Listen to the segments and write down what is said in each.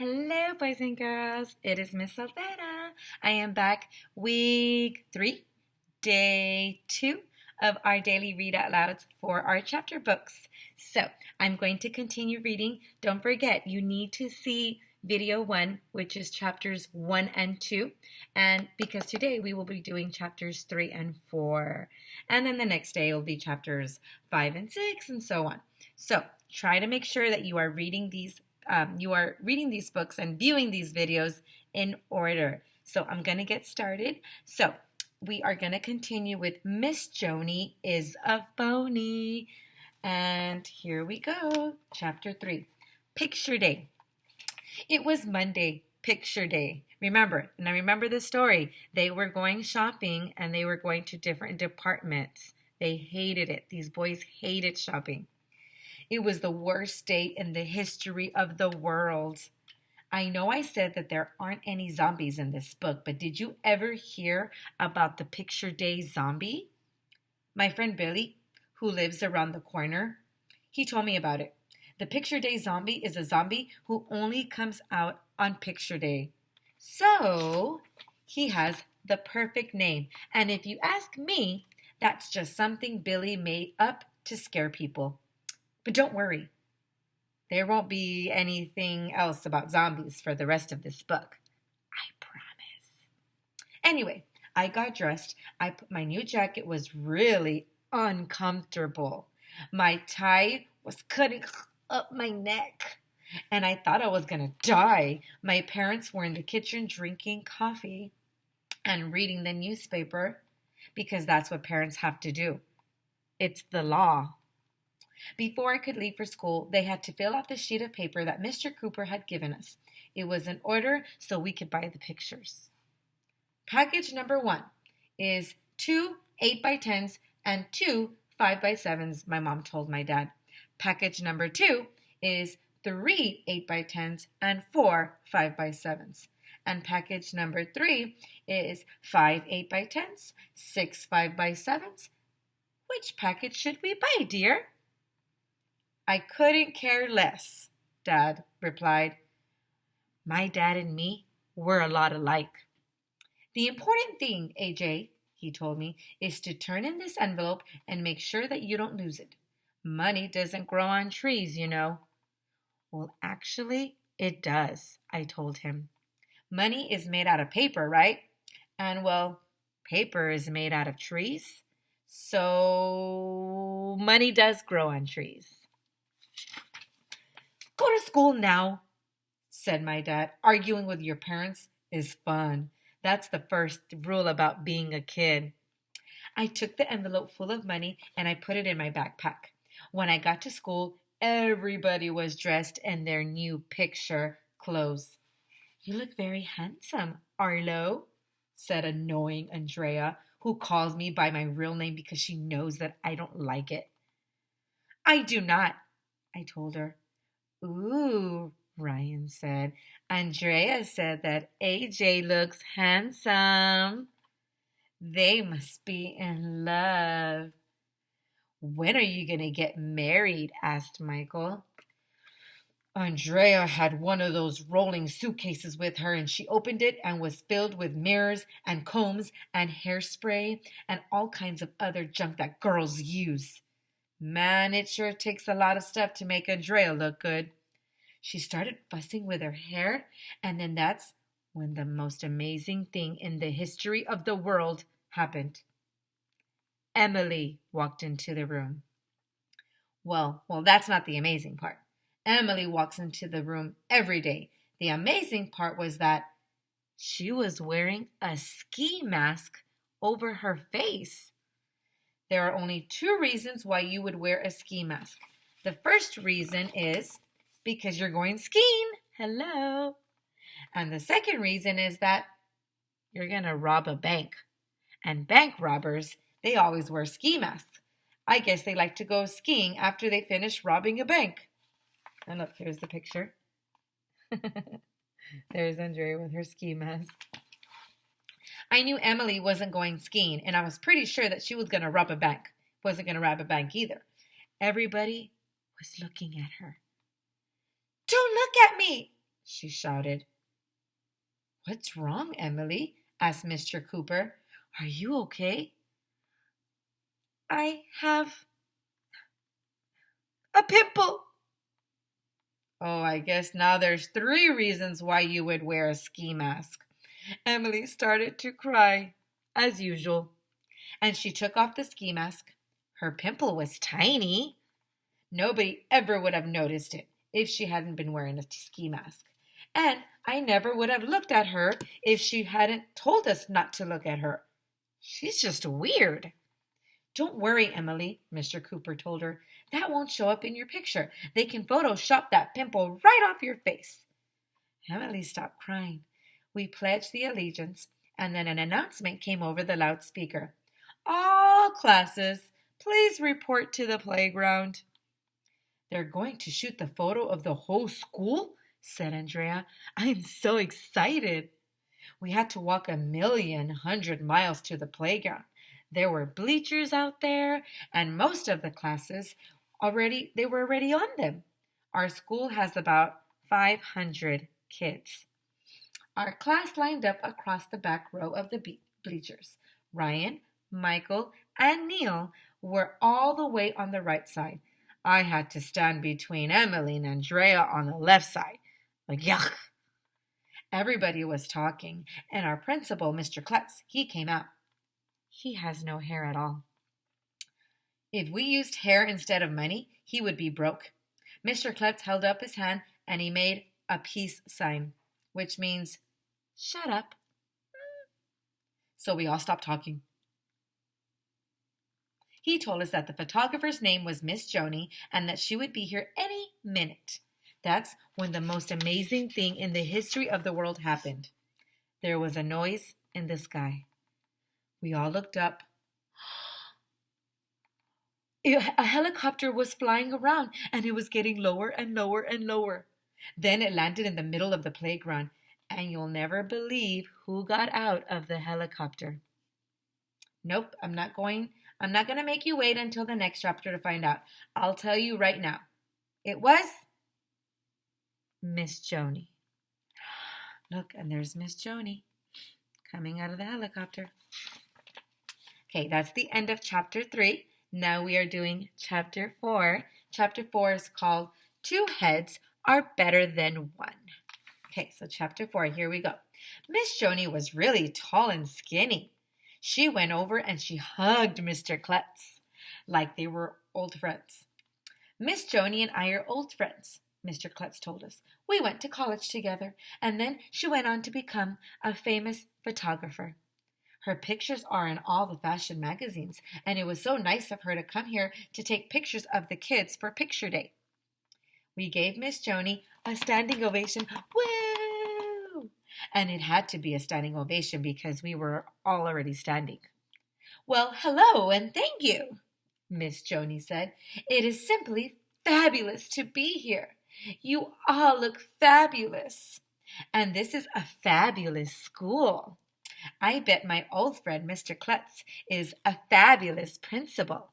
Hello, boys and girls. It is Miss Olvera. I am back week 3, day 2 of our daily read out louds for our chapter books. So I'm going to continue reading. Don't forget, you need to see video 1, which is chapters 1 and 2. And because today we will be doing chapters 3 and 4. And then the next day will be chapters 5 and 6 and so on. So try to make sure that you are reading these books and viewing these videos in order. So I'm going to get started. So we are going to continue with Miss Joni is a Phony. And here we go. Chapter 3. Picture Day. It was Monday, Picture Day. Remember the story. They were going shopping and they were going to different departments. They hated it. These boys hated shopping. It was the worst day in the history of the world. I know I said that there aren't any zombies in this book, but did you ever hear about the Picture Day zombie? My friend Billy, who lives around the corner, he told me about it. The Picture Day zombie is a zombie who only comes out on Picture Day. So, he has the perfect name. And if you ask me, that's just something Billy made up to scare people. But don't worry, there won't be anything else about zombies for the rest of this book. I promise. Anyway, I got dressed. I put my new jacket was really uncomfortable. My tie was cutting up my neck, and I thought I was going to die. My parents were in the kitchen drinking coffee and reading the newspaper because that's what parents have to do. It's the law. Before I could leave for school, they had to fill out the sheet of paper that Mr. Cooper had given us. It was in order so we could buy the pictures. Package number 1 is 2 8x10s and 2 5x7s, my mom told my dad. Package number 2 is 3 8x10s and 4 5x7s. And package number 3 is 5 8x10s, 6 5x7s. Which package should we buy, dear? I couldn't care less, Dad replied. My dad and me were a lot alike. The important thing, AJ, he told me, is to turn in this envelope and make sure that you don't lose it. Money doesn't grow on trees, you know. Well, actually, it does, I told him. Money is made out of paper, right? And, well, paper is made out of trees. So money does grow on trees. Go to school now, said my dad. Arguing with your parents is fun. That's the first rule about being a kid. I took the envelope full of money and I put it in my backpack. When I got to school, everybody was dressed in their new picture clothes. You look very handsome, Arlo, said annoying Andrea, who calls me by my real name because she knows that I don't like it. I do not, I told her. Ooh, Ryan said. Andrea said that AJ looks handsome. They must be in love. When are you going to get married? Asked Michael. Andrea had one of those rolling suitcases with her, and she opened it and was filled with mirrors and combs and hairspray and all kinds of other junk that girls use. Man, it sure takes a lot of stuff to make Andrea look good. She started fussing with her hair, and then that's when the most amazing thing in the history of the world happened. Emily walked into the room. Well, that's not the amazing part. Emily walks into the room every day. The amazing part was that she was wearing a ski mask over her face. There are only 2 reasons why you would wear a ski mask. The first reason is because you're going skiing. Hello. And the second reason is that you're going to rob a bank. And bank robbers, they always wear ski masks. I guess they like to go skiing after they finish robbing a bank. And look, here's the picture. There's Andrea with her ski mask. I knew Emily wasn't going skiing, and I was pretty sure that she was going to rob a bank. Wasn't going to rob a bank either. Everybody was looking at her. Don't look at me, she shouted. "What's wrong, Emily?" asked Mr. Cooper. "Are you okay?" "I have a pimple." "Oh, I guess now there's 3 reasons why you would wear a ski mask." Emily started to cry, as usual, and she took off the ski mask. Her pimple was tiny. Nobody ever would have noticed it if she hadn't been wearing a ski mask. And I never would have looked at her if she hadn't told us not to look at her. She's just weird. "Don't worry, Emily," Mr. Cooper told her. "That won't show up in your picture. They can Photoshop that pimple right off your face." Emily stopped crying. We pledged the allegiance, and then an announcement came over the loudspeaker. "All classes, please report to the playground." "They're going to shoot the photo of the whole school?" said Andrea. "I'm so excited." We had to walk 1,100,000 miles to the playground. There were bleachers out there, and most of the classes they were already on them. Our school has about 500 kids. Our class lined up across the back row of the bleachers. Ryan, Michael, and Neil were all the way on the right side. I had to stand between Emily and Andrea on the left side. Like, yuck. Everybody was talking, and our principal, Mr. Klutz, he came out. He has no hair at all. If we used hair instead of money, he would be broke. Mr. Klutz held up his hand, and he made a peace sign, which means, "Shut up." So we all stopped talking. He told us that the photographer's name was Miss Joni and that she would be here any minute. That's when the most amazing thing in the history of the world happened. There was a noise in the sky. We all looked up. A helicopter was flying around, and it was getting lower and lower and lower. Then it landed in the middle of the playground, and you'll never believe who got out of the helicopter. Nope, I'm not going to make you wait until the next chapter to find out. I'll tell you right now. It was Miss Joni. Look, and there's Miss Joni coming out of the helicopter. Okay, that's the end of chapter 3. Now we are doing chapter 4. Chapter 4 is called 2 Heads Are Better Than One. Okay, so chapter 4, here we go. Miss Joni was really tall and skinny. She went over and she hugged Mr. Klutz like they were old friends. "Miss Joni and I are old friends," Mr. Klutz told us. "We went to college together, and then she went on to become a famous photographer. Her pictures are in all the fashion magazines, and it was so nice of her to come here to take pictures of the kids for picture day." We gave Miss Joni a standing ovation. Woo! And it had to be a standing ovation because we were all already standing. "Well, hello and thank you," Miss Joni said. "It is simply fabulous to be here. You all look fabulous. And this is a fabulous school. I bet my old friend Mr. Klutz is a fabulous principal."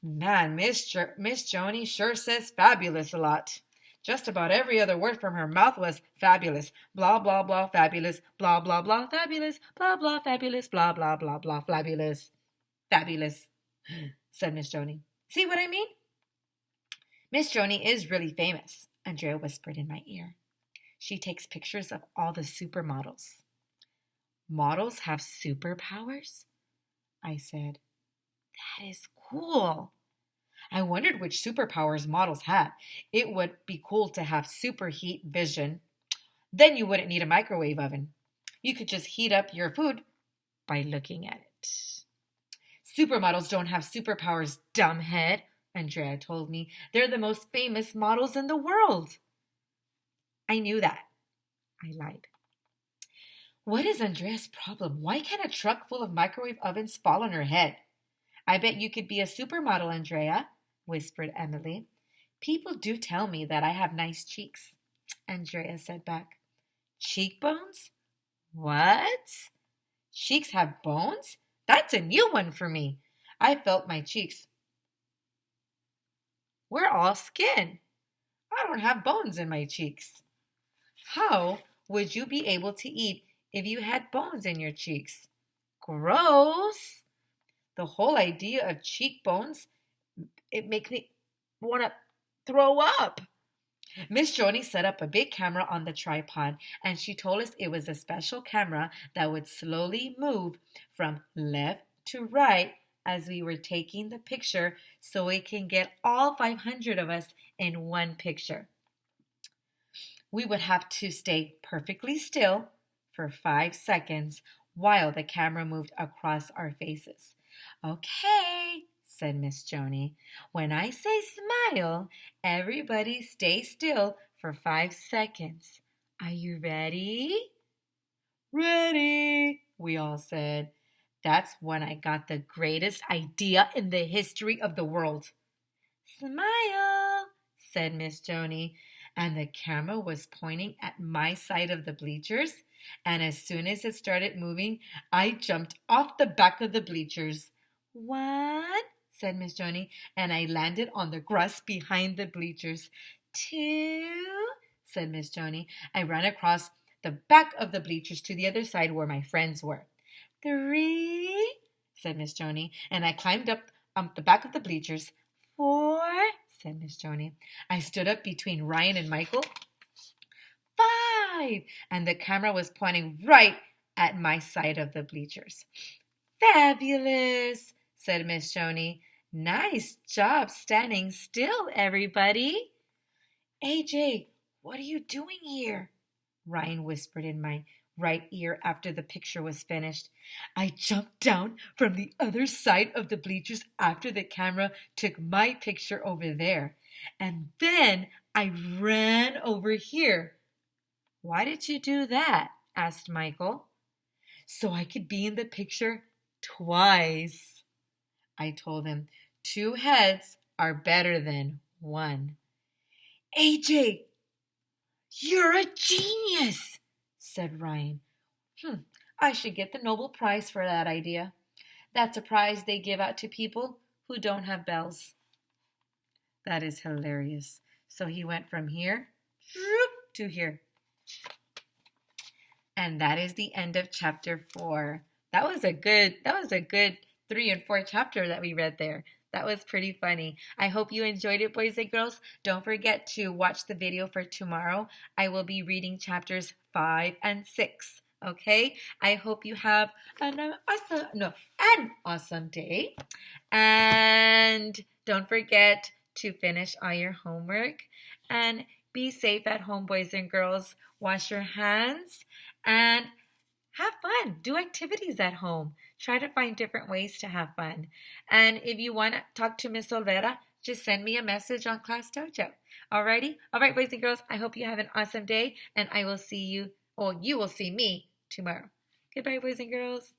Man, Miss Joni sure says fabulous a lot. Just about every other word from her mouth was fabulous. Blah, blah, blah, fabulous. Blah, blah, blah, fabulous. Blah, blah, fabulous. Blah, blah, blah, blah, fabulous. Fabulous, said Miss Joni. "See what I mean?" "Miss Joni is really famous," Andrea whispered in my ear. "She takes pictures of all the supermodels." "Models have superpowers?" I said. That is cool. I wondered which superpowers models have. It would be cool to have superheat vision. Then you wouldn't need a microwave oven. You could just heat up your food by looking at it. "Supermodels don't have superpowers, dumbhead," Andrea told me. "They're the most famous models in the world." I knew that. I lied. What is Andrea's problem? Why can't a truck full of microwave ovens fall on her head? "I bet you could be a supermodel, Andrea," whispered Emily. "People do tell me that I have nice cheeks," Andrea said back. "Cheekbones? What? Cheeks have bones? That's a new one for me. I felt my cheeks We're all skin. I don't have bones in my cheeks. How would you be able to eat if you had bones in your cheeks? Gross. The whole idea of cheekbones, it makes me want to throw up. Miss Joni set up a big camera on the tripod, and she told us it was a special camera that would slowly move from left to right as we were taking the picture so it can get all 500 of us in one picture. We would have to stay perfectly still for 5 seconds while the camera moved across our faces. Okay, said Miss Joni. When I say smile, everybody stay still for 5 seconds. Are you ready? Ready, we all said. That's when I got the greatest idea in the history of the world. Smile, said Miss Joni, and the camera was pointing at my side of the bleachers, and as soon as it started moving, I jumped off the back of the bleachers. One, said Miss Joni, and I landed on the grass behind the bleachers. Two, said Miss Joni. I ran across the back of the bleachers to the other side where my friends were. Three, said Miss Joni, and I climbed up the back of the bleachers. Four, said Miss Joni. I stood up between Ryan and Michael. Five, and the camera was pointing right at my side of the bleachers. Fabulous, said Miss Joni. Nice job standing still, everybody. AJ, what are you doing here? Ryan whispered in my right ear after the picture was finished. I jumped down from the other side of the bleachers after the camera took my picture over there. And then I ran over here. Why did you do that? Asked Michael. So I could be in the picture twice. I told him 2 heads are better than 1. AJ, you're a genius, said Ryan. I should get the Nobel Prize for that idea. That's a prize they give out to people who don't have bells. That is hilarious. So he went from here to here. And that is the end of chapter 4. That was a good 3 and 4 chapter that we read there. That was pretty funny. I hope you enjoyed it, boys and girls. Don't forget to watch the video for tomorrow. I will be reading chapters 5 and 6. Okay? I hope you have an awesome day. And don't forget to finish all your homework. And be safe at home, boys and girls. Wash your hands and have fun. Do activities at home. Try to find different ways to have fun. And if you want to talk to Miss Olvera, just send me a message on Class Dojo. Alrighty? Alright, boys and girls, I hope you have an awesome day, and I will see you, or you will see me tomorrow. Goodbye, boys and girls.